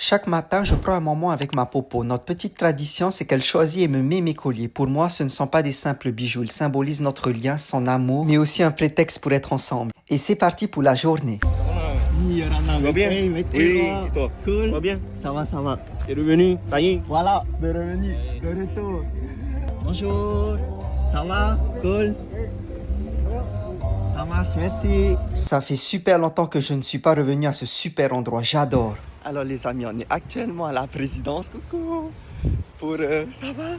Chaque matin, je prends un moment avec ma popo. Notre petite tradition, c'est qu'elle choisit et me met mes colliers. Pour moi, ce ne sont pas des simples bijoux. Ils symbolisent notre lien, son amour, mais aussi un prétexte pour être ensemble. Et c'est parti pour la journée. Va bien? Oui, toi. Cool. Va bien? Ça va, ça va. T'es revenu? Ça y est? Voilà, de revenu, de retour. Bonjour. Ça va? Cool. Ça marche, merci. Ça fait super longtemps que je ne suis pas revenu à ce super endroit. J'adore. Alors les amis, on est actuellement à la présidence. Coucou. Ça va?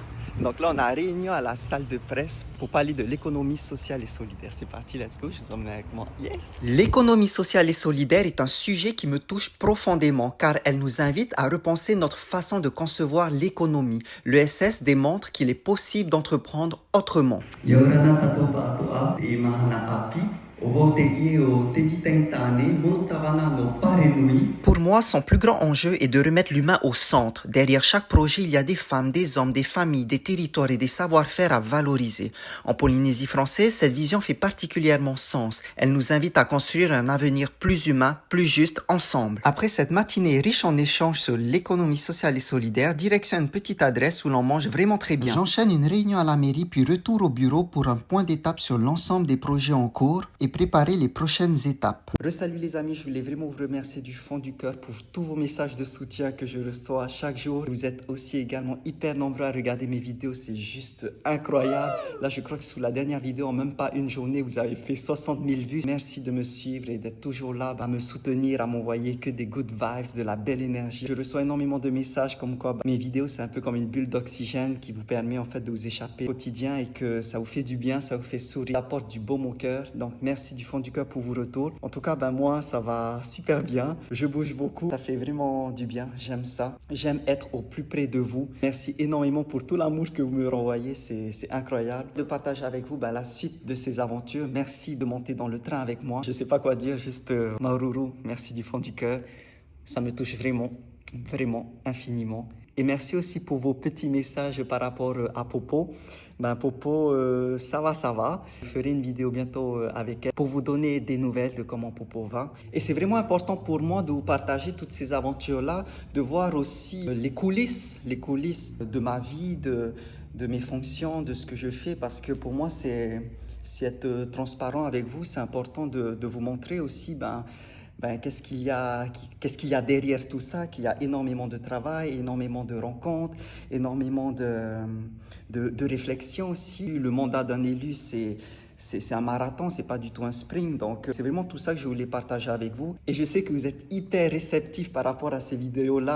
Donc là, on a réunion à la salle de presse pour parler de l'économie sociale et solidaire. C'est parti, let's go. Je vous emmène avec moi. Yes! L'économie sociale et solidaire est un sujet qui me touche profondément car elle nous invite à repenser notre façon de concevoir l'économie. L'ESS démontre qu'il est possible d'entreprendre autrement. Pour moi, son plus grand enjeu est de remettre l'humain au centre. Derrière chaque projet, il y a des femmes, des hommes, des familles, des territoires et des savoir-faire à valoriser. En Polynésie française, cette vision fait particulièrement sens. Elle nous invite à construire un avenir plus humain, plus juste, ensemble. Après cette matinée riche en échanges sur l'économie sociale et solidaire, direction une petite adresse où l'on mange vraiment très bien. J'enchaîne une réunion à la mairie, puis retour au bureau pour un point d'étape sur l'ensemble des projets en cours et préparer les prochaines étapes. Salut les amis, je voulais vraiment vous remercier du fond du cœur pour tous vos messages de soutien que je reçois chaque jour. Vous êtes aussi également hyper nombreux à regarder mes vidéos, c'est juste incroyable. Là, je crois que sous la dernière vidéo, en même pas une journée, vous avez fait 60 000 vues. Merci de me suivre et d'être toujours là, à me soutenir, à m'envoyer que des good vibes, de la belle énergie. Je reçois énormément de messages comme quoi mes vidéos, c'est un peu comme une bulle d'oxygène qui vous permet en fait de vous échapper au quotidien et que ça vous fait du bien, ça vous fait sourire, ça apporte du baume au cœur. Donc merci du fond du cœur pour vos retours. En tout cas, moi, ça va super bien. Je bouge beaucoup. Ça fait vraiment du bien. J'aime ça. J'aime être au plus près de vous. Merci énormément pour tout l'amour que vous me renvoyez. C'est incroyable de partager avec vous la suite de ces aventures. Merci de monter dans le train avec moi. Je sais pas quoi dire, juste Maururu. Merci du fond du cœur. Ça me touche vraiment, vraiment, infiniment. Et merci aussi pour vos petits messages par rapport à Popo. Popo, ça va. Je ferai une vidéo bientôt avec elle pour vous donner des nouvelles de comment Popo va. Et c'est vraiment important pour moi de vous partager toutes ces aventures-là, de voir aussi les coulisses de ma vie, de mes fonctions, de ce que je fais. Parce que pour moi, c'est être transparent avec vous. C'est important de vous montrer aussi qu'est-ce qu'il y a derrière tout ça, qu'il y a énormément de travail, énormément de rencontres, énormément de réflexion aussi. Le mandat d'un élu, c'est un marathon, c'est pas du tout un sprint. Donc, c'est vraiment tout ça que je voulais partager avec vous. Et je sais que vous êtes hyper réceptifs par rapport à ces vidéos-là.